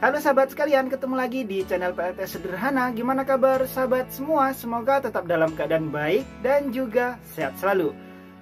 Halo sahabat sekalian, ketemu lagi di channel PLT Sederhana. Gimana kabar sahabat semua? Semoga tetap dalam keadaan baik dan juga sehat selalu.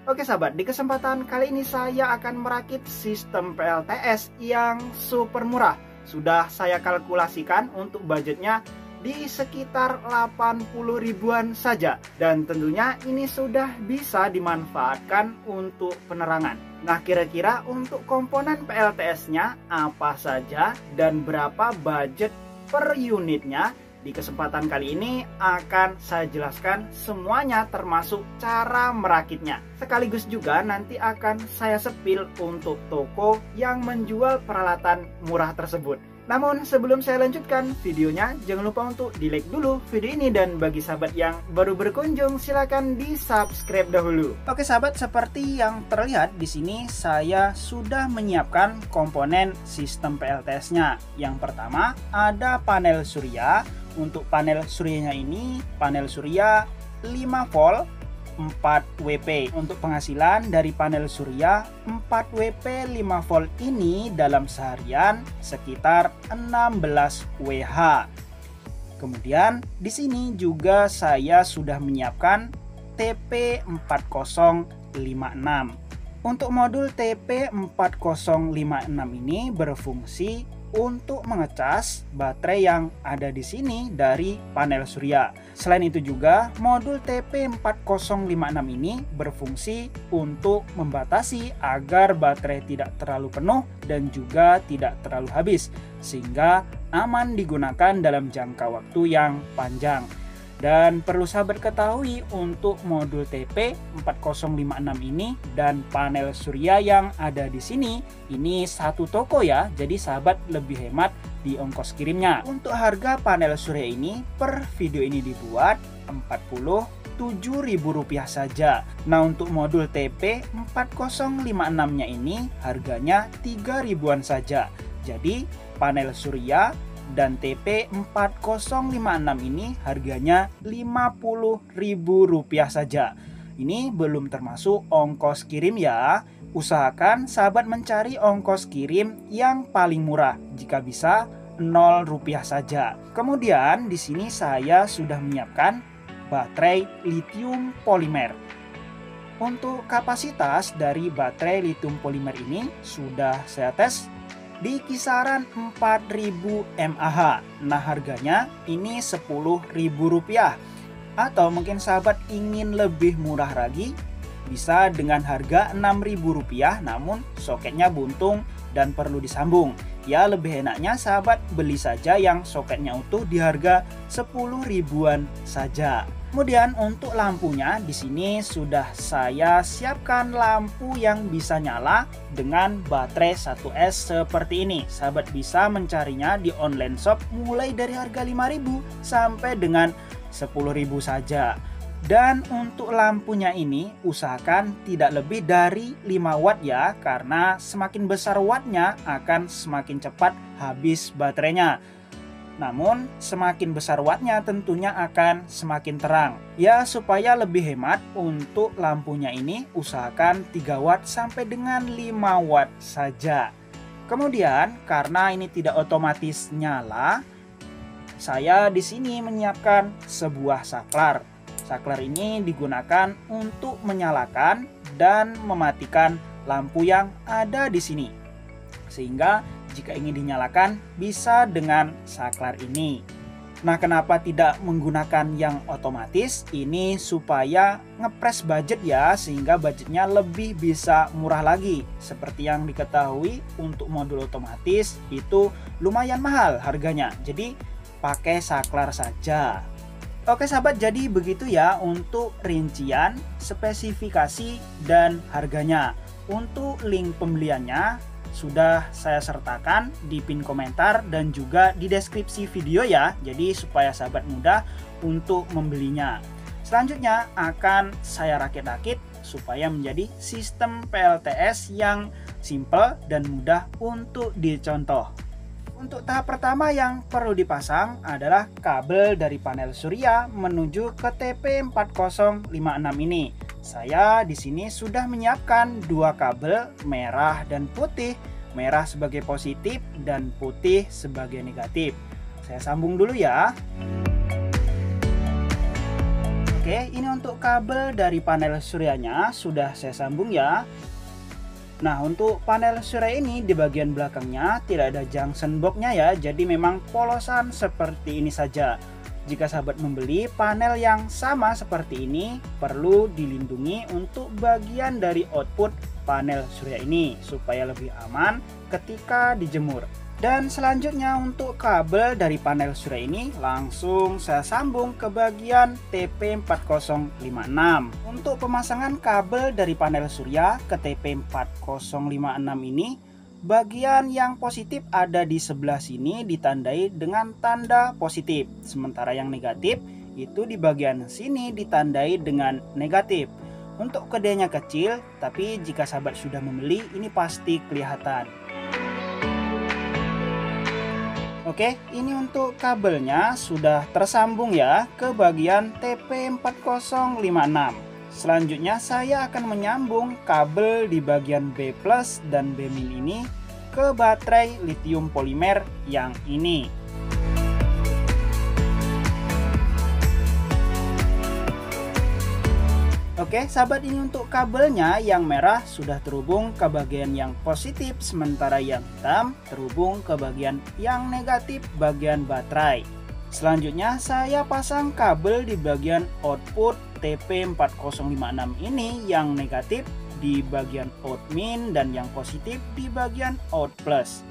Oke sahabat, di kesempatan kali ini saya akan merakit sistem PLTS yang super murah. Sudah saya kalkulasikan untuk budgetnya di sekitar 80 ribuan saja. Dan tentunya ini sudah bisa dimanfaatkan untuk penerangan. Nah, kira-kira untuk komponen PLTS-nya apa saja dan berapa budget per unitnya? Di kesempatan kali ini akan saya jelaskan semuanya termasuk cara merakitnya. Sekaligus juga nanti akan saya sepil untuk toko yang menjual peralatan murah tersebut. Namun sebelum saya lanjutkan videonya, jangan lupa untuk di like dulu video ini, dan bagi sahabat yang baru berkunjung silahkan di subscribe dahulu. Oke sahabat, seperti yang terlihat di sini saya sudah menyiapkan komponen sistem PLTS-nya. Yang pertama ada panel surya. Untuk panel suryanya ini panel surya 5 volt 4 WP. Untuk penghasilan dari panel surya 4 WP 5 volt ini dalam seharian sekitar 16 WH. Kemudian di sini juga saya sudah menyiapkan TP4056. Untuk modul TP4056 ini berfungsi untuk mengecas baterai yang ada di sini dari panel surya. Selain itu juga modul TP4056 ini berfungsi untuk membatasi agar baterai tidak terlalu penuh dan juga tidak terlalu habis, sehingga aman digunakan dalam jangka waktu yang panjang. Dan perlu sahabat ketahui, untuk modul TP4056 ini dan panel surya yang ada di sini ini satu toko ya, jadi sahabat lebih hemat di ongkos kirimnya. Untuk harga panel surya ini per video ini dibuat Rp47.000 saja. Nah, untuk modul TP4056 nya ini harganya 3 ribuan saja. Jadi panel surya dan TP4056 ini harganya Rp50.000 saja. Ini belum termasuk ongkos kirim ya. Usahakan sahabat mencari ongkos kirim yang paling murah, jika bisa Rp0 saja. Kemudian di sini saya sudah menyiapkan baterai lithium polimer. Untuk kapasitas dari baterai lithium polimer ini sudah saya tes di kisaran 4000 mAh. Nah, harganya ini Rp10.000. Atau mungkin sahabat ingin lebih murah lagi, bisa dengan harga Rp6.000 namun soketnya buntung dan perlu disambung. Ya, lebih enaknya sahabat beli saja yang soketnya utuh di harga 10 ribuan saja. Kemudian untuk lampunya di sini sudah saya siapkan lampu yang bisa nyala dengan baterai 1S seperti ini. Sahabat bisa mencarinya di online shop mulai dari harga 5.000 sampai dengan 10.000 saja. Dan untuk lampunya ini usahakan tidak lebih dari 5 watt ya, karena semakin besar wattnya akan semakin cepat habis baterainya. Namun semakin besar wattnya tentunya akan semakin terang. Ya, supaya lebih hemat untuk lampunya ini usahakan 3 watt sampai dengan 5 watt saja. Kemudian karena ini tidak otomatis nyala, saya di sini menyiapkan sebuah saklar. Saklar ini digunakan untuk menyalakan dan mematikan lampu yang ada di sini. Sehingga jika ingin dinyalakan bisa dengan saklar ini. Nah, kenapa tidak menggunakan yang otomatis? Ini supaya ngepres budget ya, sehingga budgetnya lebih bisa murah lagi. Seperti yang diketahui, untuk modul otomatis itu lumayan mahal harganya. Jadi pakai saklar saja. Oke sahabat, jadi begitu ya untuk rincian, spesifikasi, dan harganya. Untuk link pembeliannya sudah saya sertakan di pin komentar dan juga di deskripsi video ya. Jadi supaya sahabat mudah untuk membelinya. Selanjutnya akan saya rakit-rakit supaya menjadi sistem PLTS yang simple dan mudah untuk dicontoh. Untuk tahap pertama yang perlu dipasang adalah kabel dari panel surya menuju ke TP4056 ini. Saya di sini sudah menyiapkan dua kabel merah dan putih merah sebagai positif dan putih sebagai negatif. Saya sambung dulu ya. Oke, ini untuk kabel dari panel suryanya sudah saya sambung ya. Nah, untuk panel surya ini di bagian belakangnya tidak ada junction box-nya ya, jadi memang polosan seperti ini saja. Jika sahabat membeli panel yang sama seperti ini, perlu dilindungi untuk bagian dari output panel surya ini supaya lebih aman ketika dijemur. Dan selanjutnya untuk kabel dari panel surya ini langsung saya sambung ke bagian TP4056. Untuk pemasangan kabel dari panel surya ke TP4056 ini, bagian yang positif ada di sebelah sini ditandai dengan tanda positif, sementara yang negatif itu di bagian sini ditandai dengan negatif. Untuk kodenya kecil, tapi jika sahabat sudah membeli ini pasti kelihatan. Oke, ini untuk kabelnya sudah tersambung ya ke bagian TP4056. Selanjutnya saya akan menyambung kabel di bagian B+ dan B- ini ke baterai lithium polimer yang ini. Oke, sahabat, ini untuk kabelnya yang merah sudah terhubung ke bagian yang positif, sementara yang hitam terhubung ke bagian yang negatif bagian baterai. Selanjutnya saya pasang kabel di bagian output TP4056 ini yang negatif di bagian out min dan yang positif di bagian out plus.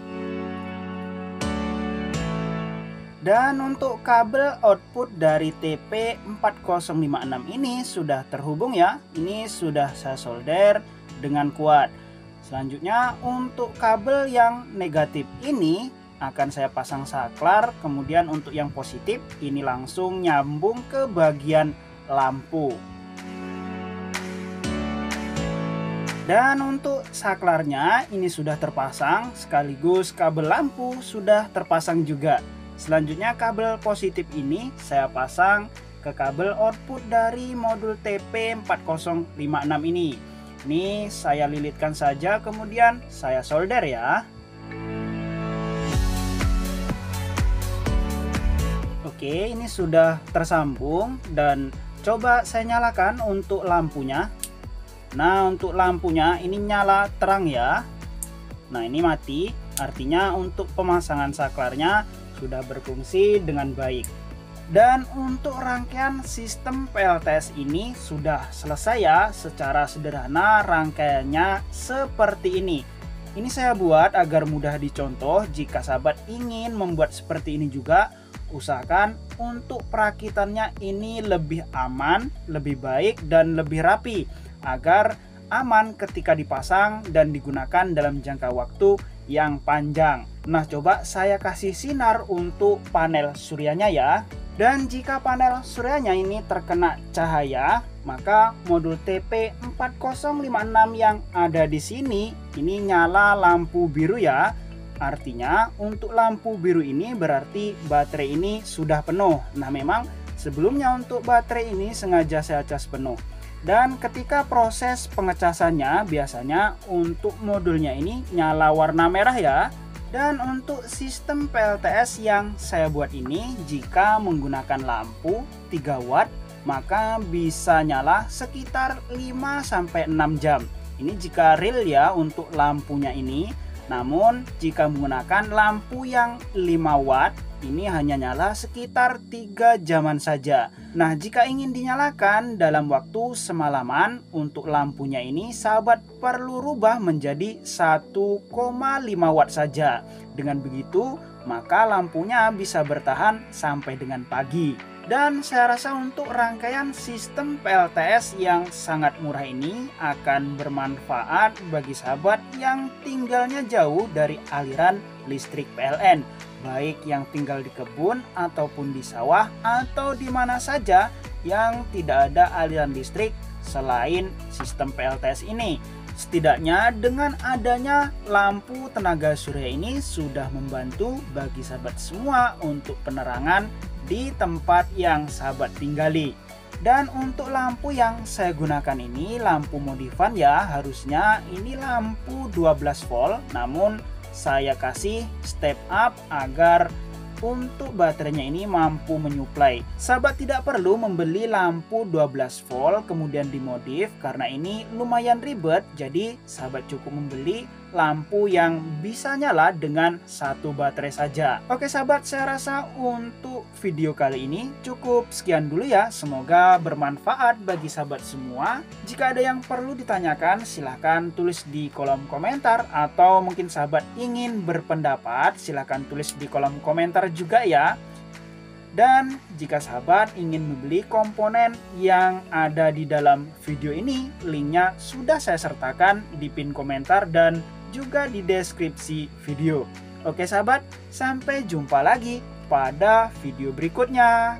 Dan untuk kabel output dari TP4056 ini sudah terhubung ya. Ini sudah saya solder dengan kuat. Selanjutnya untuk kabel yang negatif ini akan saya pasang saklar. Kemudian untuk yang positif ini langsung nyambung ke bagian lampu. Dan untuk saklarnya ini sudah terpasang, sekaligus kabel lampu sudah terpasang juga. Selanjutnya kabel positif ini saya pasang ke kabel output dari modul TP4056 ini. Ini saya lilitkan saja kemudian saya solder ya. Oke, ini sudah tersambung dan coba saya nyalakan untuk lampunya. Nah, untuk lampunya ini nyala terang ya. Nah, ini mati, artinya untuk pemasangan saklarnya sudah berfungsi dengan baik. Dan untuk rangkaian sistem PLTS ini sudah selesai ya. Secara sederhana rangkaiannya seperti ini. Ini saya buat agar mudah dicontoh. Jika sahabat ingin membuat seperti ini juga, usahakan untuk perakitannya ini lebih aman, lebih baik dan lebih rapi agar aman ketika dipasang dan digunakan dalam jangka waktu yang panjang. Nah, coba saya kasih sinar untuk panel suryanya ya. Dan jika panel suryanya ini terkena cahaya, maka modul TP4056 yang ada di sini ini nyala lampu biru ya. Artinya untuk lampu biru ini berarti baterai ini sudah penuh. Nah, memang sebelumnya untuk baterai ini sengaja saya cas penuh. Dan ketika proses pengecasannya biasanya untuk modulnya ini nyala warna merah ya. Dan untuk sistem PLTS yang saya buat ini, jika menggunakan lampu 3 watt maka bisa nyala sekitar 5-6 jam. Ini jika real ya untuk lampunya ini. Namun jika menggunakan lampu yang 5 watt ini hanya nyala sekitar 3 jaman saja. Nah, jika ingin dinyalakan dalam waktu semalaman, untuk lampunya ini sahabat perlu rubah menjadi 1,5 watt saja. Dengan begitu maka lampunya bisa bertahan sampai dengan pagi. Dan saya rasa untuk rangkaian sistem PLTS yang sangat murah ini akan bermanfaat bagi sahabat yang tinggalnya jauh dari aliran listrik PLN, baik yang tinggal di kebun ataupun di sawah atau di mana saja yang tidak ada aliran listrik selain sistem PLTS ini. Setidaknya dengan adanya lampu tenaga surya ini sudah membantu bagi sahabat semua untuk penerangan di tempat yang sahabat tinggali. Dan untuk lampu yang saya gunakan ini lampu modifan ya, harusnya ini lampu 12 volt, namun saya kasih step up agar untuk baterainya ini mampu menyuplai. Sahabat tidak perlu membeli lampu 12 volt kemudian dimodif karena ini lumayan ribet. Jadi sahabat cukup membeli lampu yang bisa nyala dengan satu baterai saja. Oke sahabat, saya rasa untuk video kali ini cukup sekian dulu ya. Semoga bermanfaat bagi sahabat semua. Jika ada yang perlu ditanyakan silahkan tulis di kolom komentar, atau mungkin sahabat ingin berpendapat silahkan tulis di kolom komentar juga ya. Dan jika sahabat ingin membeli komponen yang ada di dalam video ini, linknya sudah saya sertakan di pin komentar dan juga di deskripsi video. Oke sahabat, sampai jumpa lagi pada video berikutnya.